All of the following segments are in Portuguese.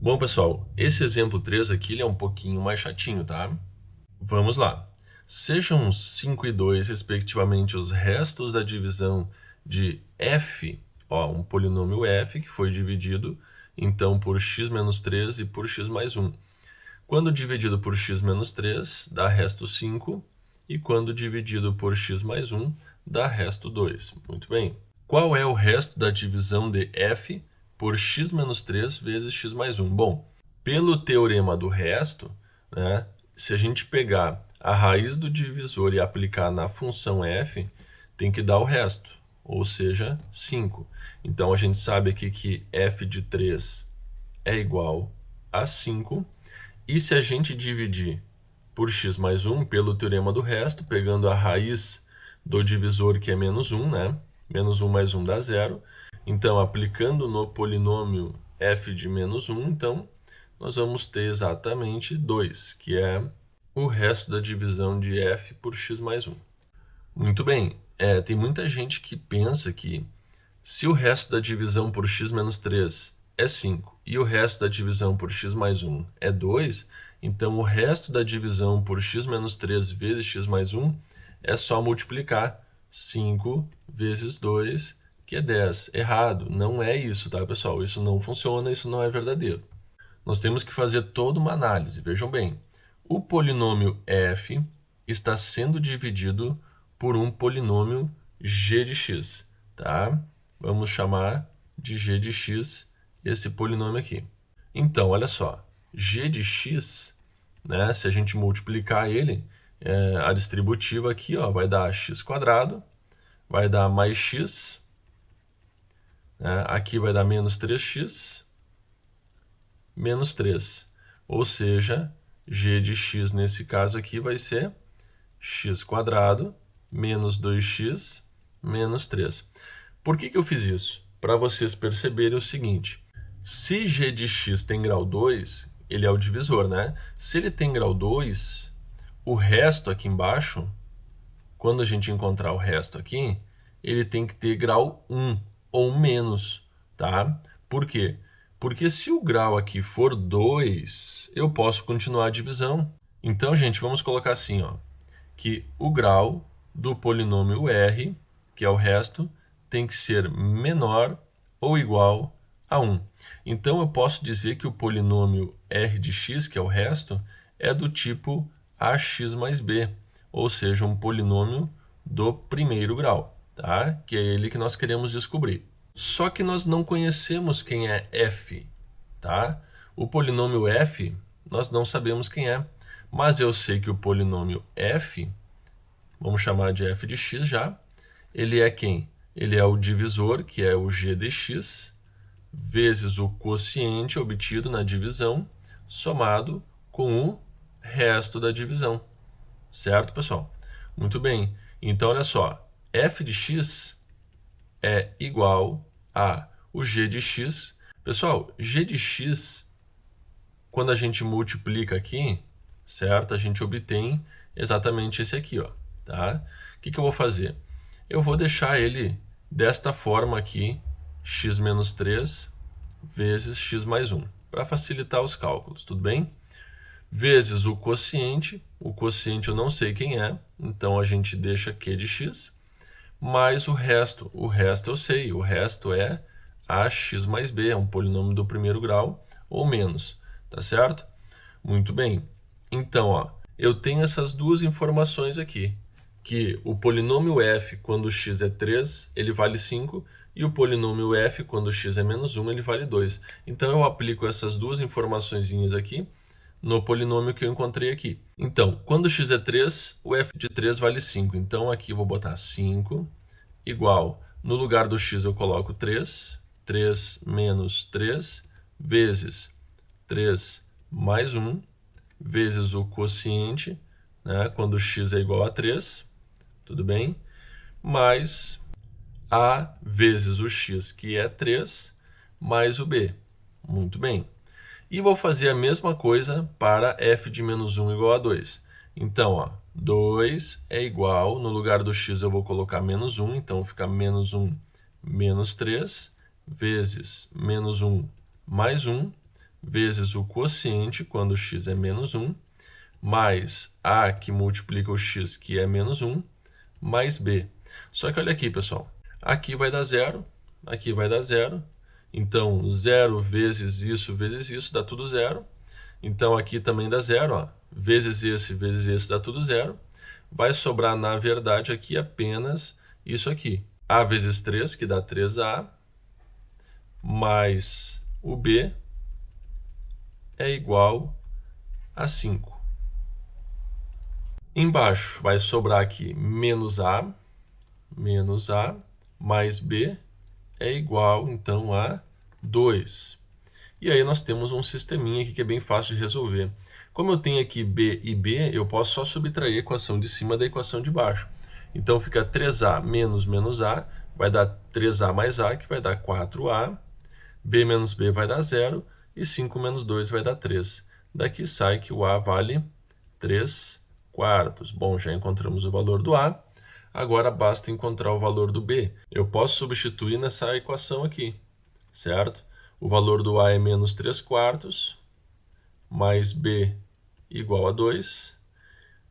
Bom, pessoal, esse exemplo 3 aqui ele é um pouquinho mais chatinho, tá? Vamos lá. Sejam 5 e 2, respectivamente, os restos da divisão de f, ó, um polinômio f que foi dividido, então, por x menos 3 e por x mais 1. Quando dividido por x menos 3, dá resto 5, e quando dividido por x mais 1, dá resto 2. Muito bem. Qual é o resto da divisão de f por x menos 3 vezes x mais 1? Bom, pelo teorema do resto, né, se a gente pegar a raiz do divisor e aplicar na função f, tem que dar o resto, ou seja, 5. Então, a gente sabe aqui que f de 3 é igual a 5. E se a gente dividir por x mais 1, pelo teorema do resto, pegando a raiz do divisor, que é menos 1, né? Menos 1 mais 1 dá 0. Então, aplicando no polinômio f de menos 1, então, nós vamos ter exatamente 2, que é o resto da divisão de f por x mais 1. Muito bem, tem muita gente que pensa que se o resto da divisão por x menos 3 é 5 e o resto da divisão por x mais 1 é 2, então o resto da divisão por x menos 3 vezes x mais 1 é só multiplicar 5 vezes 2, que é 10. Errado, não é isso, tá, pessoal? Isso não funciona, isso não é verdadeiro. Nós temos que fazer toda uma análise. Vejam bem, o polinômio f está sendo dividido por um polinômio g de x, tá? Vamos chamar de g de x esse polinômio aqui. Então, olha só, g de x, né, se a gente multiplicar ele, a distributiva aqui, ó, vai dar x², vai dar mais x, né, aqui vai dar menos 3x, menos 3. Ou seja, g de x nesse caso aqui vai ser x² menos 2x menos 3. Por que eu fiz isso? Para vocês perceberem o seguinte, se g de x tem grau 2, ele é o divisor, né? Se ele tem grau 2, o resto aqui embaixo, quando a gente encontrar o resto aqui, ele tem que ter grau 1 ou menos, tá? Por quê? Porque se o grau aqui for 2, eu posso continuar a divisão. Então, gente, vamos colocar assim, ó, que o grau do polinômio r, que é o resto, tem que ser menor ou igual a 1. Então, eu posso dizer que o polinômio r de x, que é o resto, é do tipo ax mais b, ou seja, um polinômio do primeiro grau, tá? Que é ele que nós queremos descobrir. Só que nós não conhecemos quem é f, tá? O polinômio f, nós não sabemos quem é, mas eu sei que o polinômio f, vamos chamar de f de x já, ele é quem? Ele é o divisor, que é o g de x, vezes o quociente obtido na divisão, somado com o resto da divisão. Certo, pessoal? Muito bem. Então, olha só. F de x é igual a o g de x. Pessoal, g de x, quando a gente multiplica aqui, certo? A gente obtém exatamente esse aqui, ó, tá? O que eu vou fazer? Eu vou deixar ele desta forma aqui, x menos 3 vezes x mais 1, para facilitar os cálculos, tudo bem? Vezes o quociente eu não sei quem é, então a gente deixa q de x, mais o resto eu sei, o resto é ax mais b, é um polinômio do primeiro grau, ou menos, tá certo? Muito bem, então, ó, eu tenho essas duas informações aqui, que o polinômio f, quando x é 3, ele vale 5, e o polinômio f, quando x é menos 1, ele vale 2. Então, eu aplico essas duas informaçõezinhas aqui no polinômio que eu encontrei aqui. Então, quando x é 3, o f de 3 vale 5. Então, aqui eu vou botar 5 igual, no lugar do x eu coloco 3, 3 menos 3, vezes 3 mais 1, vezes o quociente, né, quando x é igual a 3, tudo bem? Mais a vezes o x, que é 3, mais o b. Muito bem. E vou fazer a mesma coisa para f de menos 1 igual a 2. Então, ó, 2 é igual, no lugar do x eu vou colocar menos 1, então fica menos 1 menos 3, vezes menos 1 mais 1, vezes o quociente, quando x é menos 1, mais a que multiplica o x, que é menos 1, mais b. Só que olha aqui, pessoal. Aqui vai dar zero, aqui vai dar zero. Então, 0 vezes isso, dá tudo zero. Então, aqui também dá zero, ó. Vezes esse, dá tudo zero. Vai sobrar, na verdade, aqui apenas isso aqui. A vezes 3, que dá 3a, mais o b é igual a 5. Embaixo vai sobrar aqui menos a, mais b é igual, então, a 2. E aí nós temos um sisteminha aqui que é bem fácil de resolver. Como eu tenho aqui b e b, eu posso só subtrair a equação de cima da equação de baixo. Então fica 3a menos a, vai dar 3a mais a, que vai dar 4a. B menos b vai dar 0, e 5 menos 2 vai dar 3. Daqui sai que o a vale 3 quartos. Bom, já encontramos o valor do a. Agora basta encontrar o valor do b. Eu posso substituir nessa equação aqui, certo? O valor do a é menos 3 quartos, mais b igual a 2.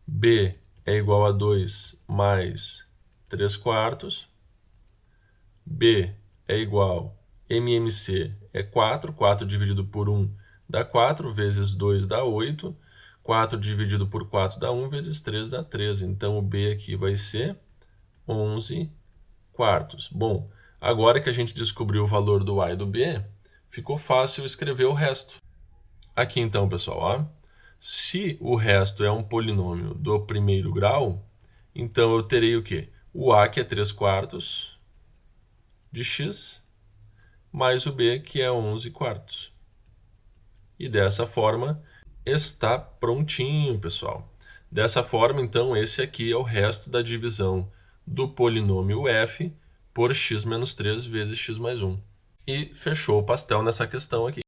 B é igual a 2 mais 3 quartos. B é igual, MMC é 4. 4 dividido por 1 dá 4, vezes 2 dá 8. 4 dividido por 4 dá 1, vezes 3 dá 13. Então, o B aqui vai ser 11 quartos. Bom, agora que a gente descobriu o valor do A e do B, ficou fácil escrever o resto. Aqui então, pessoal, ó, se o resto é um polinômio do primeiro grau, então eu terei o quê? O A, que é 3 quartos de x, mais o B, que é 11 quartos. E dessa forma está prontinho, pessoal. Dessa forma, então, esse aqui é o resto da divisão do polinômio f por x menos 3 vezes x mais 1. E fechou o pastel nessa questão aqui.